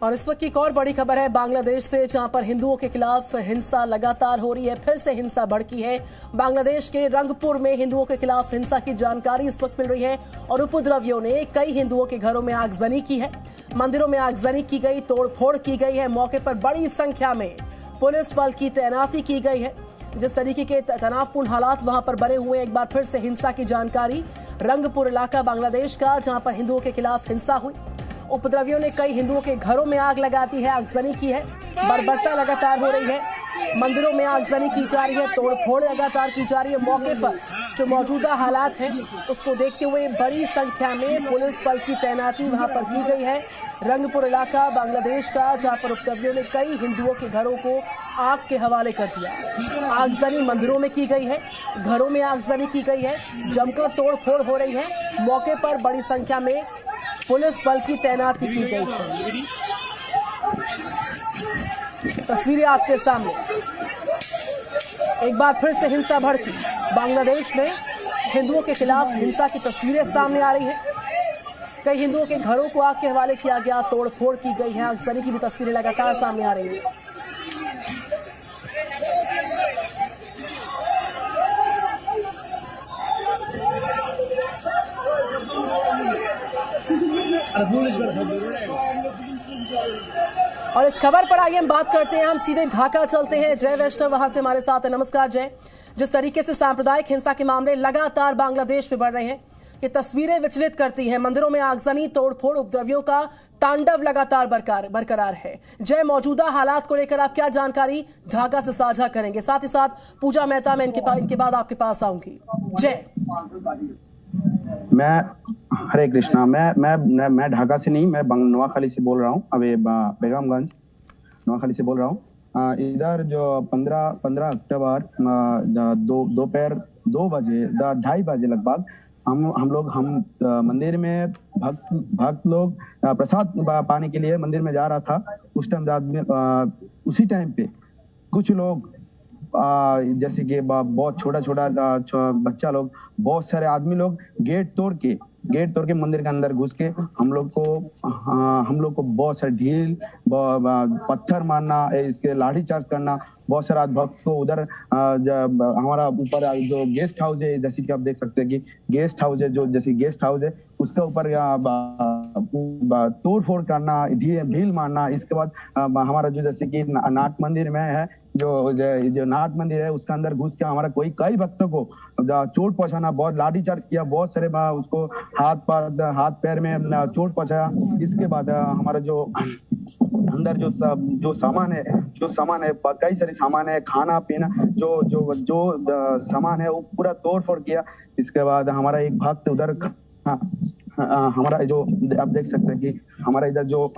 और इस वक्त की एक और बड़ी खबर है बांग्लादेश से, जहां पर हिंदुओं के खिलाफ हिंसा लगातार हो रही है। फिर से हिंसा भड़की है। बांग्लादेश के रंगपुर में हिंदुओं के खिलाफ हिंसा की जानकारी इस वक्त मिल रही है और उपद्रवियों ने कई हिंदुओं के घरों में आगजनी की है, मंदिरों में आगजनी की गई, तोड़फोड़ की गई है। मौके पर बड़ी संख्या में पुलिस बल की तैनाती की गई है। जिस तरीके के तनावपूर्ण हालात वहां पर बने हुए, एक बार फिर से हिंसा की जानकारी। रंगपुर इलाका बांग्लादेश का, जहां पर हिंदुओं के खिलाफ हिंसा हुई। उपद्रवियों ने कई हिंदुओं के घरों में आग लगा दी है, आगजनी की है, बर्बरता लगातार हो रही है, मंदिरों में आगजनी की जा रही है, तोड़फोड़ लगातार की जा रही है। मौके पर जो मौजूदा हालात हैं उसको देखते हुए बड़ी संख्या में पुलिस बल की तैनाती वहां पर की गई है। रंगपुर इलाका बांग्लादेश का, जहां पर उपद्रवियों ने कई हिंदुओं के घरों को आग के हवाले कर दिया। आगजनी मंदिरों में की गई है, घरों में आगजनी की गई है, जमकर तोड़फोड़ हो रही है। मौके पर बड़ी संख्या में पुलिस बल की तैनाती की गई है। तस्वीरें आपके सामने। एक बार फिर से हिंसा भड़की। बांग्लादेश में हिंदुओं के खिलाफ हिंसा की तस्वीरें सामने आ रही हैं। कई हिंदुओं के घरों को आग के हवाले किया गया, तोड़फोड़ की गई है, आगजनी की भी तस्वीरें लगातार सामने आ रही हैं। और इस खबर पर आइए हम बात करते हैं। हम सीधे ढाका चलते हैं। जय वैष्णव वहां से हमारे साथ है। नमस्कार जय। जिस तरीके से सांप्रदायिक हिंसा के मामले लगातार बांग्लादेश में बढ़ रहे हैं, ये तस्वीरें विचलित करती हैं। मंदिरों में आगजनी, तोड़फोड़, उपद्रवियों का तांडव लगातार बरकरार है। जय, मौजूदा हालात को लेकर आप क्या जानकारी ढाका से साझा करेंगे? साथ ही साथ पूजा मेहता, मैं इनके बाद आपके पास आऊंगी। जय। मैं हरे कृष्णा। मैं ढाका से नहीं, मैं नोआखाली से बोल रहा हूँ। अभी बेगमगंज नोआखाली से बोल रहा हूँ। इधर जो 15 अक्टूबर दोपहर 2 बजे 2:30 बजे लगभग हम मंदिर में भक्त लोग प्रसाद पाने के लिए मंदिर में जा रहा था। उस टाइम उसी टाइम पे कुछ लोग जैसे कि बहुत छोटा बच्चा लोग, बहुत सारे आदमी लोग गेट तोड़ के मंदिर के अंदर घुस के हम लोग को बहुत सारे ढील, पत्थर मारना, इसके लाठी चार्ज करना, बहुत सारा भक्त को उधर हमारा ऊपर जो गेस्ट हाउस है, जैसे कि आप देख सकते हैं कि गेस्ट हाउस है, जो जैसे गेस्ट हाउस है उसके ऊपर तोड़ फोड़ करना, ढील मारना। इसके बाद हमारा जो जैसे कि नाट मंदिर में है, जो नाट मंदिर है उसके अंदर घुस के हमारा कई भक्तों को चोट पहुंचाना, बहुत लाठी चार्ज किया, बहुत सारे उसको हाथ पैर में चोट पहुंचाया। इसके बाद हमारा जो अंदर जो सामान है कई सारे सामान है, खाना पीना जो सामान है वो पूरा तोड़ फोड़ किया। इसके बाद हमारा एक भक्त उधर हमारा जो आप देख सकते हैं कि हमारा इधर जो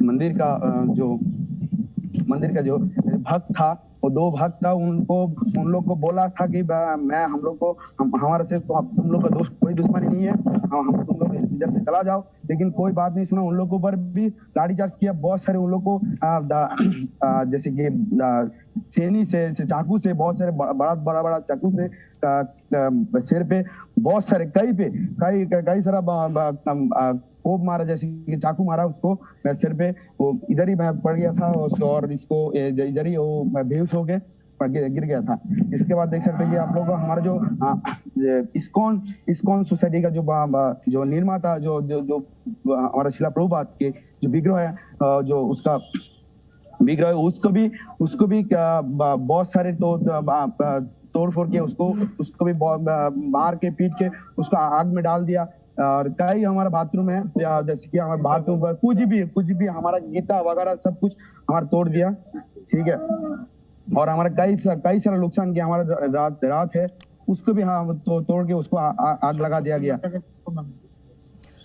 मंदिर का जो भक्त था, वो 2 भक्त था, उन लोग को बोला था कि हमारे से तो तुम लोग का कोई दुश्मनी नहीं है, हम तुम लोग इधर से चला जाओ। लेकिन कोई बात नहीं सुना, उन लोगों पर भी लाठी चार्ज किया। बहुत सारे उन लोग को जैसे कि सेनी से चाकू से, बहुत सारे बड़ा चाकू से सिर पे, बहुत सारे कई सारा कोप मारा, जैसे कि चाकू मारा उसको मेरे सिर पे। वो इधर ही मैं पड़ गया था और इसको इधर ही वो बेहोश हो के गिर गया था। इसके बाद देख सकते हैं कि आप लोग हमारा जो इस्कॉन सोसाइटी का जो निर्माता जो हमारा शिला प्रभुपाद के जो विग्रह है, जो उसका विग्रह है, उसको भी बहुत सारे तोड़ फोड़ के उसको भी मार के पीट के उसको आग में डाल दिया। और कई हमारा बाथरूम है, जैसे कि हमारे बाथरूम पर कुछ भी हमारा गीता वगैरह सब कुछ हमारा तोड़ दिया। ठीक है। और हमारा कई सारा नुकसान किया। हमारा रात है उसको भी तोड़ के उसको आग लगा दिया गया।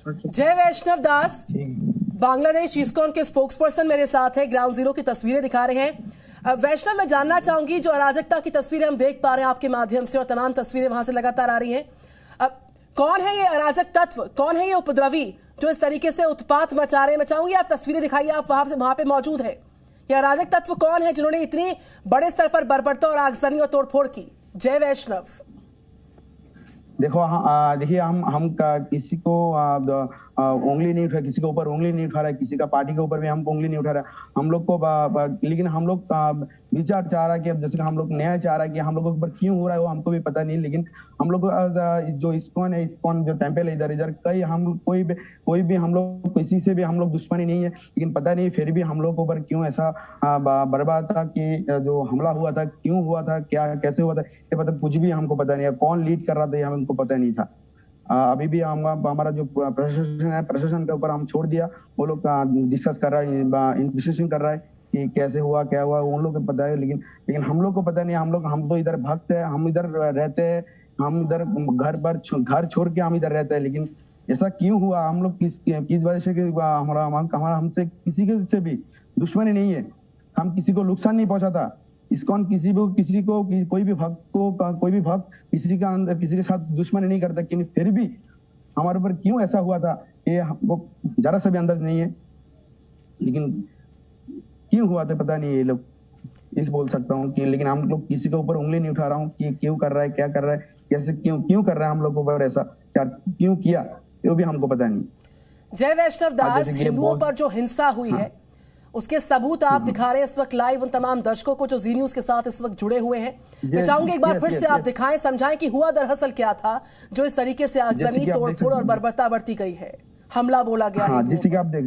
जय वैष्णव दास, बांग्लादेश इस्कॉन के स्पोक्सपर्सन मेरे साथ है, ग्राउंड जीरो की तस्वीरें दिखा रहे हैं। वैष्णव, मैं जानना चाहूंगी, जो अराजकता की तस्वीरें हम देख पा रहे हैं आपके माध्यम से और तमाम तस्वीरें वहां से लगातार आ रही हैं, कौन है ये अराजक तत्व, कौन है ये उपद्रवी जो इस तरीके से उत्पात मचा रहे हैं? मैं चाहूंगी आप तस्वीरें दिखाइए, आप वहां पे मौजूद है। ये अराजक तत्व कौन है जिन्होंने इतनी बड़े स्तर पर बर्बरता और आगजनी और तोड़फोड़ की? जय वैष्णव। देखो देखिए हम किसी को उंगली नहीं उठा, किसी के ऊपर उंगली नहीं उठा रहा है, किसी का पार्टी के ऊपर भी हमको उंगली नहीं उठा रहा है। हम लोग को लेकिन हम लोग विचार चाह रहा है कि जैसे हम लोग न्याय चाह रहा है कि हम लोगों के ऊपर क्यों हो रहा है वो हमको भी पता नहीं। लेकिन हम लोग जो इस्कॉन है, इस्कॉन जो टेम्पल है इधर इधर कई हम कोई भी हम लोग किसी से भी हम लोग दुश्मनी नहीं है, लेकिन पता नहीं फिर भी हम लोग के ऊपर क्यों ऐसा बर्बाद था कि जो हमला हुआ था क्यों हुआ था, क्या कैसे हुआ था, ये मतलब कुछ भी हमको पता नहीं है। कौन लीड कर रहा था ये हमको पता नहीं था। अभी भी हमारा जो प्रशासन है, प्रशासन के ऊपर हम छोड़ दिया। वो लोग डिस्कस कर रहा है, इन्वेस्टिगेशन कर रहा है कि कैसे हुआ क्या हुआ, उन लोग को पता है। लेकिन हम लोग को पता नहीं। हम तो इधर भक्त है, हम इधर रहते हैं, हम इधर घर छोड़ के हम इधर रहते हैं। लेकिन ऐसा क्यों हुआ, हम लोग किस वजह से हमारा हमसे किसी के से भी दुश्मनी नहीं है, हम किसी को नुकसान नहीं पहुंचा था। इस्कॉन किसी को कोई भी भक्त किसी के साथ दुश्मनी नहीं करता, लेकिन फिर भी हमारे ऊपर क्यों ऐसा हुआ था ये हमको जरा सा भी अंदाज नहीं है। लेकिन क्यों हुआ था पता नहीं। ये लोग इस बोल सकता हूँ कि, लेकिन हम लोग किसी के ऊपर उंगली नहीं उठा रहा हूँ कि क्यों कर रहा है, क्या कर रहा है, कैसे क्यों कर रहा है हम लोग ऊपर ऐसा, क्या क्यों किया ये भी हमको पता नहीं। जय वैष्णव दास, हिंदुओं पर जो हिंसा हुई है उसके सबूत आप दिखा रहे हैं इस वक्त लाइव उन तमाम दर्शकों को जो जी न्यूज के साथ इस वक्त जुड़े हुए हैं। मैं चाहूंगी एक बार फिर से आप दिखाएं, समझाएं कि हुआ दरअसल क्या था जो इस तरीके से आगजनी, तोड़फोड़ और बर्बरता बरती गई है, हमला बोला गया है। जैसे कि आप देख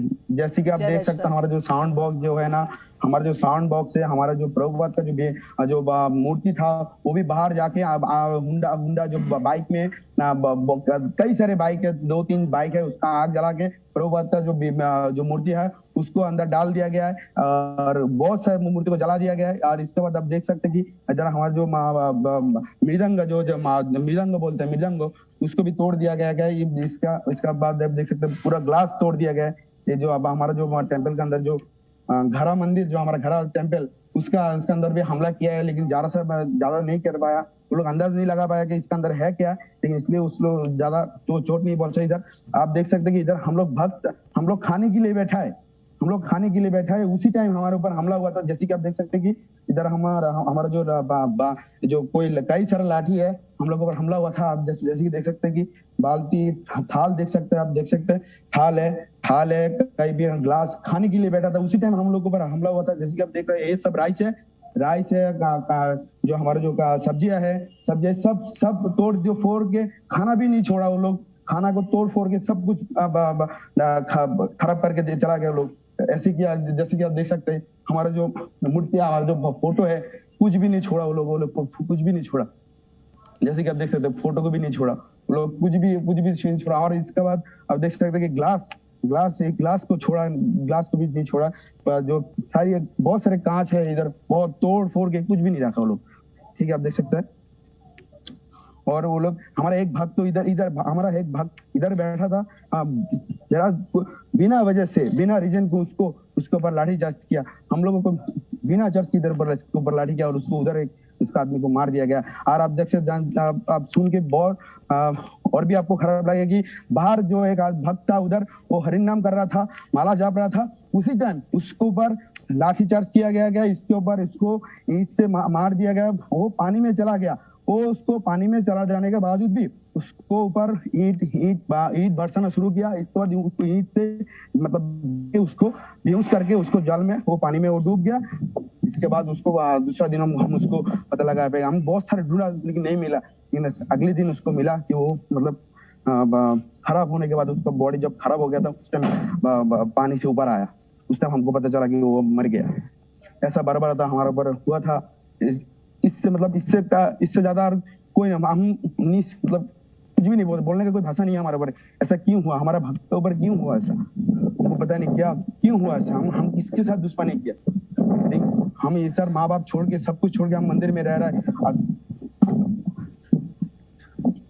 सकते हैं हमारा जो साउंड बॉक्स जो है ना, हमारा जो साउंड बॉक्स है, हमारा जो प्रभुपाद का जो मूर्ति था वो भी बाहर जाके हुंडा जो बाइक में कई सारे बाइक है, 2-3 बाइक है, उसका आग जला के प्रभुपाद का जो मूर्ति है उसको अंदर डाल दिया गया है और बहुत सारे मूर्ति को जला दिया गया है। और इसके बाद आप देख सकते हैं कि इधर हमारा जो मृदंग बोलते हैं, मृदंग उसको भी तोड़ दिया गया है। इसका बाद आप देख सकते हैं पूरा ग्लास तोड़ दिया गया है। ये जो अब हमारा जो टेम्पल के अंदर जो घरा मंदिर, जो हमारा घरा टेम्पल, उसके अंदर भी हमला किया है। लेकिन ज्यादा नहीं कर पाया, वो लोग अंदाज नहीं लगा पाया कि इसके अंदर है क्या, लेकिन इसलिए उस लोग ज्यादा तो चोट नहीं पहुंचा। इधर आप देख सकते हैं कि इधर हम लोग खाने के लिए बैठा है, उसी टाइम हमारे ऊपर हमला हुआ था। जैसे कि आप देख सकते हैं कि इधर हमारा जो कोई कई सारा लाठी है हम लोगों पर हमला हुआ था। आप जैसे कि देख सकते हैं कि बाल्टी, थाल देख सकते हैं, आप देख सकते हैं थाल है, कई भी ग्लास खाने के लिए बैठा था, उसी टाइम हम लोगों पर हमला हुआ था। जैसे कि आप देख रहे हैं ये सब राइस है, जो हमारा जो सब्जियां सब तोड़ जो फोड़ के, खाना भी नहीं छोड़ा वो लोग, खाना को तोड़ फोड़ के सब कुछ खराब करके चला गया लोग। ऐसे किया, जैसे कि आप देख सकते हैं हमारा जो मूर्ति, हमारा जो फोटो है, कुछ भी नहीं छोड़ा वो लोग कुछ भी नहीं छोड़ा। जैसे कि आप देख सकते हैं फोटो को भी नहीं छोड़ा वो लोग, कुछ भी नहीं छोड़ा। और इसके बाद आप देख सकते हैं कि ग्लास को भी नहीं छोड़ा। जो बहुत सारे कांच है इधर, बहुत तोड़ फोड़ के कुछ भी नहीं रखा वो लोग। ठीक है, आप देख सकते हैं। और वो लोग, हमारा एक भक्त तो इधर बैठा था, जरा बिना वजह से, बिना रीजन को उसके ऊपर लाठी चार्ज किया। हम लोगों को बिना चर्च की इधर ऊपर लाठी किया और उसको उधर उस आदमी को मार दिया गया। और आप देख सकते, आप सुन के बहुत और भी आपको खराब लगेगा कि बाहर जो एक भक्त था उधर, वो हरिन नाम कर रहा था, माला जाप रहा था, उसी टाइम उसके ऊपर लाठी चार्ज किया गया। इसके ऊपर इसको ईंट से मार दिया गया। वो पानी में चला गया। वो उसको पानी में चला जाने के बावजूद भी उसको ऊपर ईंट बरसाना शुरू किया। इसके बाद उसको ईंट से मतलब उसको बेहोश करके उसको जल में, वो पानी में वो डूब गया। इसके बाद उसको दूसरा दिन हम उसको पता लगा पाएगा, हम बहुत सारे ढूंढा लेकिन नहीं मिला। लेकिन अगले दिन उसको मिला कि वो मतलब खराब होने के बाद उसका बॉडी जब खराब हो गया था, उस टाइम पानी से ऊपर आया। उस टाइम हमको पता चला कि वो मर गया। ऐसा बराबर था हमारे ऊपर हुआ था। इससे ज्यादा कोई हम मतलब कुछ भी नहीं बोलने का कोई भाषा नहीं है हमारे ऊपर। ऐसा क्यों हुआ, हमारा भक्त के ऊपर क्यों हुआ ऐसा, हमको पता नहीं क्या क्यों हुआ ऐसा। हम किसके साथ दुश्मनी किया। हम ये सर माँ बाप छोड़ के, सब कुछ छोड़ के हम मंदिर में रह रहा है,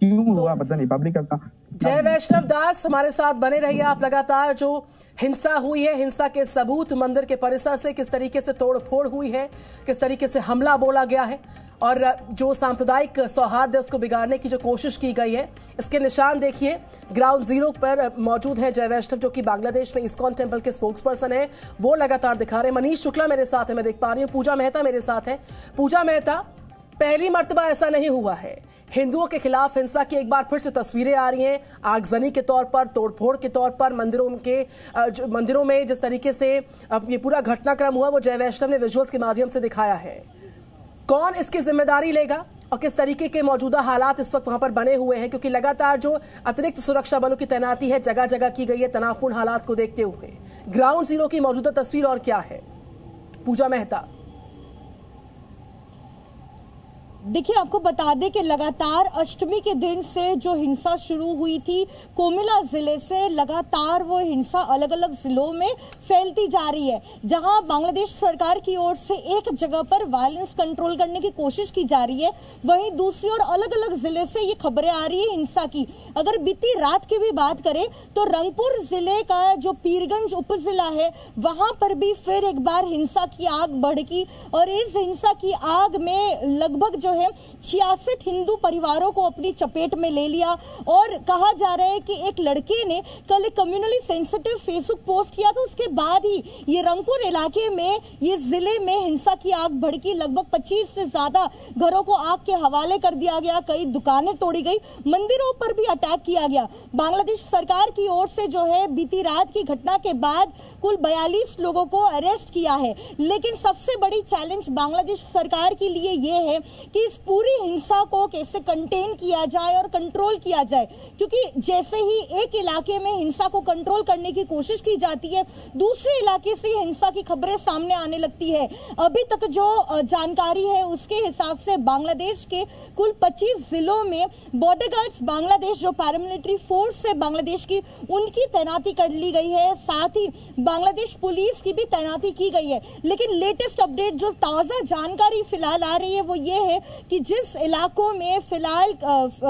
क्यों हुआ पता नहीं। पब्लिक का जय वैष्णव दास, हमारे साथ बने रहिए आप लगातार। जो हिंसा हुई है, हिंसा के सबूत, मंदिर के परिसर से किस तरीके से तोड़फोड़ हुई है, किस तरीके से हमला बोला गया है और जो सांप्रदायिक सौहार्द है उसको बिगाड़ने की जो कोशिश की गई है, इसके निशान देखिए। ग्राउंड जीरो पर मौजूद है जय वैष्णव, जो कि बांग्लादेश में इस्कॉन टेम्पल के स्पोक्स पर्सन है, वो लगातार दिखा रहे हैं। मनीष शुक्ला मेरे साथ है, मैं देख पा रही हूँ। पूजा मेहता मेरे साथ है। पूजा मेहता, पहली मर्तबा ऐसा नहीं हुआ है हिंदुओं के खिलाफ हिंसा की एक बार फिर से तस्वीरें आ रही हैं, आगजनी के तौर पर, तोड़फोड़ के तौर पर। मंदिरों में जिस तरीके से ये पूरा घटनाक्रम हुआ वो जय वैष्णव ने विजुअल्स के माध्यम से दिखाया है। कौन इसकी जिम्मेदारी लेगा और किस तरीके के मौजूदा हालात इस वक्त वहां पर बने हुए हैं, क्योंकि लगातार जो अतिरिक्त सुरक्षा बलों की तैनाती है जगह जगह की गई है तनावपूर्ण हालात को देखते हुए। ग्राउंड जीरो की मौजूदा तस्वीर और क्या है, पूजा मेहता? देखिए, आपको बता दें कि लगातार अष्टमी के दिन से जो हिंसा शुरू हुई थी कोमिला जिले से, लगातार वो हिंसा अलग अलग जिलों में फैलती जा रही है। जहां बांग्लादेश सरकार की ओर से एक जगह पर वायलेंस कंट्रोल करने की कोशिश की जा रही है, वहीं दूसरी ओर अलग अलग जिले से ये खबरें आ रही है हिंसा की। अगर बीती रात की भी बात करें तो रंगपुर जिले का जो पीरगंज उपजिला है वहां पर भी फिर एक बार हिंसा की आग भड़की और इस हिंसा की आग में लगभग जो है 66 हिंदू परिवारों को अपनी चपेट में ले लिया। और कहा जा रहा है कि एक लड़के ने कल एक कम्युनली सेंसिटिव फेसबुक पोस्ट किया था, उसके बाद ही ये रंगपुर इलाके में, ये जिले में हिंसा की आग भड़की। लगभग 25 से ज्यादा घरों को आग के हवाले कर दिया गया, कई दुकानें तोड़ी गई, मंदिरों पर भी अटैक किया गया। बांग्लादेश सरकार की ओर से जो है बीती रात की घटना के बाद कुल 42 लोगों को अरेस्ट किया है। लेकिन सबसे बड़ी चैलेंज बांग्लादेश सरकार के लिए यह है कि इस पूरी हिंसा को कैसे कंटेन किया जाए और कंट्रोल किया जाए, क्योंकि जैसे ही एक इलाके में हिंसा को कंट्रोल करने की कोशिश की जाती है, दूसरे इलाके से हिंसा की खबरें सामने आने लगती है। अभी तक जो जानकारी है उसके हिसाब से बांग्लादेश के कुल 25 जिलों में बॉर्डर गार्ड्स बांग्लादेश, जो पैरामिलिट्री फोर्स है बांग्लादेश की, उनकी तैनाती कर ली गई है। साथ ही बांग्लादेश पुलिस की भी तैनाती की गई है। लेकिन लेटेस्ट अपडेट, जो ताजा जानकारी फिलहाल आ रही है वो ये है कि जिस इलाकों में फिलहाल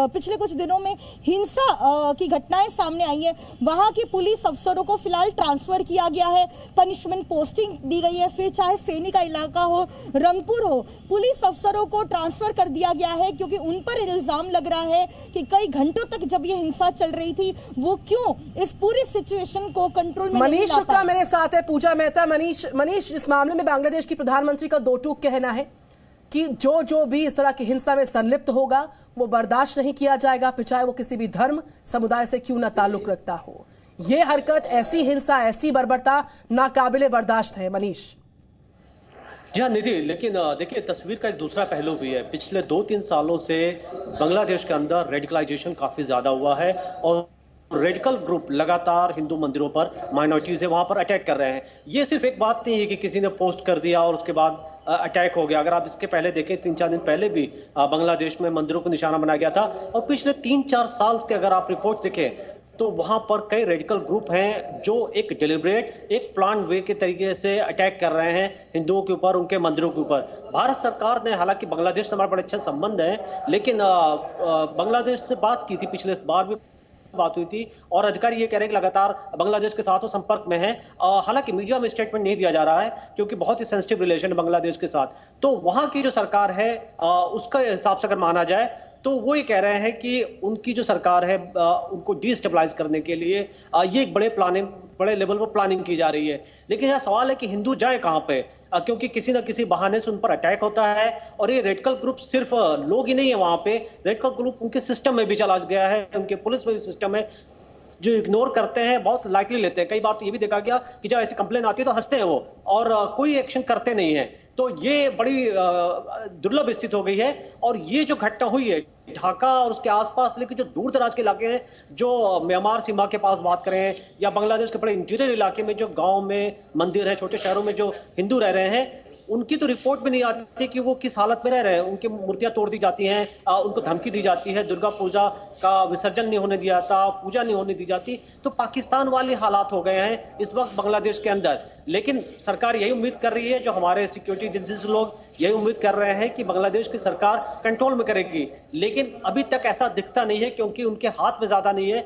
पिछले कुछ दिनों में हिंसा की घटनाएं सामने आई है, वहां के पुलिस अफसरों को फिलहाल ट्रांसफर किया गया है, पनिशमेंट पोस्टिंग दी गई है। फिर चाहे फेनी का इलाका हो, रंगपुर हो, पुलिस अफसरों को ट्रांसफर कर दिया गया है, क्योंकि उन पर इल्जाम लग रहा है कि कई घंटों तक जब ये हिंसा चल रही थी वो क्यों इस पूरी सिचुएशन को कंट्रोल में नहीं ला पाए। मनीष शुक्ला मेरे साथ है, पूजा मेहता। मनीष, इस मामले में बांग्लादेश की प्रधानमंत्री का दो टूक कहना है कि जो भी इस तरह की हिंसा में संलिप्त होगा वो बर्दाश्त नहीं किया जाएगा, फिर चाहे वो किसी भी धर्म समुदाय से क्यों ना ताल्लुक रखता हो। ये हरकत, ऐसी हिंसा, ऐसी बर्बरता नाकाबिले बर्दाश्त है। मनीष जी हाँ निधि, लेकिन देखिए तस्वीर का एक दूसरा पहलू भी है। पिछले 2-3 सालों से बांग्लादेश के अंदर रेडिकलाइजेशन काफी ज्यादा हुआ है और रेडिकल ग्रुप लगातार हिंदू मंदिरों पर, माइनॉरिटीज है वहां पर अटैक कर रहे हैं। ये सिर्फ एक बात नहीं है कि किसी ने पोस्ट कर दिया और उसके बाद अटैक हो गया। अगर आप इसके पहले देखें, 3-4 दिन पहले भी बांग्लादेश में मंदिरों को निशाना बनाया गया था। और पिछले 3-4 साल के अगर आप रिपोर्ट देखें तो वहां पर कई रेडिकल ग्रुप हैं जो एक डिलिब्रेट, एक प्लान वे के तरीके से अटैक कर रहे हैं हिंदुओं के ऊपर, उनके मंदिरों के ऊपर। भारत सरकार ने, हालांकि बांग्लादेश से हमारे बड़े अच्छे संबंध हैं, लेकिन बांग्लादेश से बात की थी, पिछले बार भी बात हुई थी और अधिकारी ये कह रहे हैं कि लगातार बांग्लादेश के साथ वो संपर्क में है। हालांकि मीडिया में स्टेटमेंट नहीं दिया जा रहा है क्योंकि बहुत ही सेंसिटिव रिलेशन है बांग्लादेश के साथ। तो वहां की जो सरकार है उसका हिसाब से अगर माना जाए तो वो ये कह रहे हैं कि उनकी जो सरकार है उनको डिस्टेबलाइज करने के लिए ये एक बड़े लेवल पर प्लानिंग की जा रही है। लेकिन यह सवाल है कि हिंदू जाए कहां पे, क्योंकि किसी न किसी बहाने से उन पर अटैक होता है। और ये रेडिकल ग्रुप सिर्फ लोग ही नहीं है वहां पे, रेडिकल ग्रुप उनके सिस्टम में भी चला गया है, उनके पुलिस में भी सिस्टम है जो इग्नोर करते हैं, बहुत लाइटली लेते हैं। कई बार तो ये भी देखा गया कि जब ऐसी कंप्लेन आती है तो हंसते हैं वो और कोई एक्शन करते नहीं है। तो ये बड़ी दुर्लभ स्थिति हो गई है। और ये जो घटना हुई है ढाका और उसके आसपास, लेकिन जो दूर दराज के इलाके हैं, जो म्यांमार सीमा के पास बात करें या बांग्लादेश के बड़े इंटीरियर इलाके में जो गांव में मंदिर है, छोटे शहरों में जो हिंदू रह रहे हैं, उनकी तो रिपोर्ट भी नहीं आती कि वो किस हालत में रह रहे हैं। उनकी मूर्तियां तोड़ दी जाती हैं, उनको धमकी दी जाती है, दुर्गा पूजा का विसर्जन नहीं होने दिया जाता, पूजा नहीं होने दी जाती। तो पाकिस्तान वाले हालात हो गए हैं इस वक्त बांग्लादेश के अंदर। लेकिन सरकार यही उम्मीद कर रही है, जो हमारे सिक्योरिटी एजेंसीज लोग यही उम्मीद कर रहे हैं कि बांग्लादेश की सरकार कंट्रोल में करेगी। लेकिन अभी तक ऐसा दिखता नहीं है क्योंकि उनके हाथ में ज्यादा नहीं है।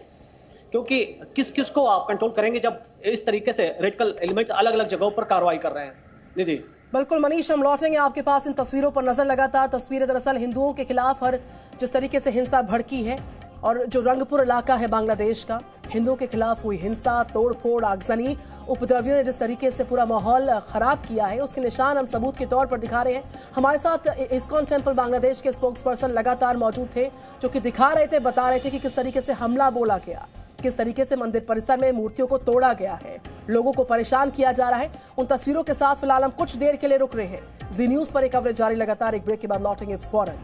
क्योंकि किस को आप कंट्रोल करेंगे जब इस तरीके से रेडिकल एलिमेंट्स अलग अलग जगहों पर कार्रवाई कर रहे हैं। निधि बिल्कुल मनीष, हम लौटेंगे आपके पास इन तस्वीरों पर नजर। लगातार तस्वीरें दरअसल हिंदुओं के खिलाफ हर जिस तरीके से हिंसा भड़की है और जो रंगपुर इलाका है बांग्लादेश का, हिंदुओं के खिलाफ हुई हिंसा, तोड़फोड़, आगजनी, उपद्रवियों ने जिस तरीके से पूरा माहौल खराब किया है, उसके निशान हम सबूत के तौर पर दिखा रहे हैं। हमारे साथ इस्कॉन टेम्पल बांग्लादेश के स्पोक्स पर्सन लगातार मौजूद थे, जो कि दिखा रहे थे, बता रहे थे कि किस तरीके से हमला बोला गया, किस तरीके से मंदिर परिसर में मूर्तियों को तोड़ा गया है, लोगों को परेशान किया जा रहा है। उन तस्वीरों के साथ फिलहाल हम कुछ देर के लिए रुक रहे हैं। जी न्यूज पर एक कवरेज जारी, लगातार एक ब्रेक के बाद लौटेंगे फौरन।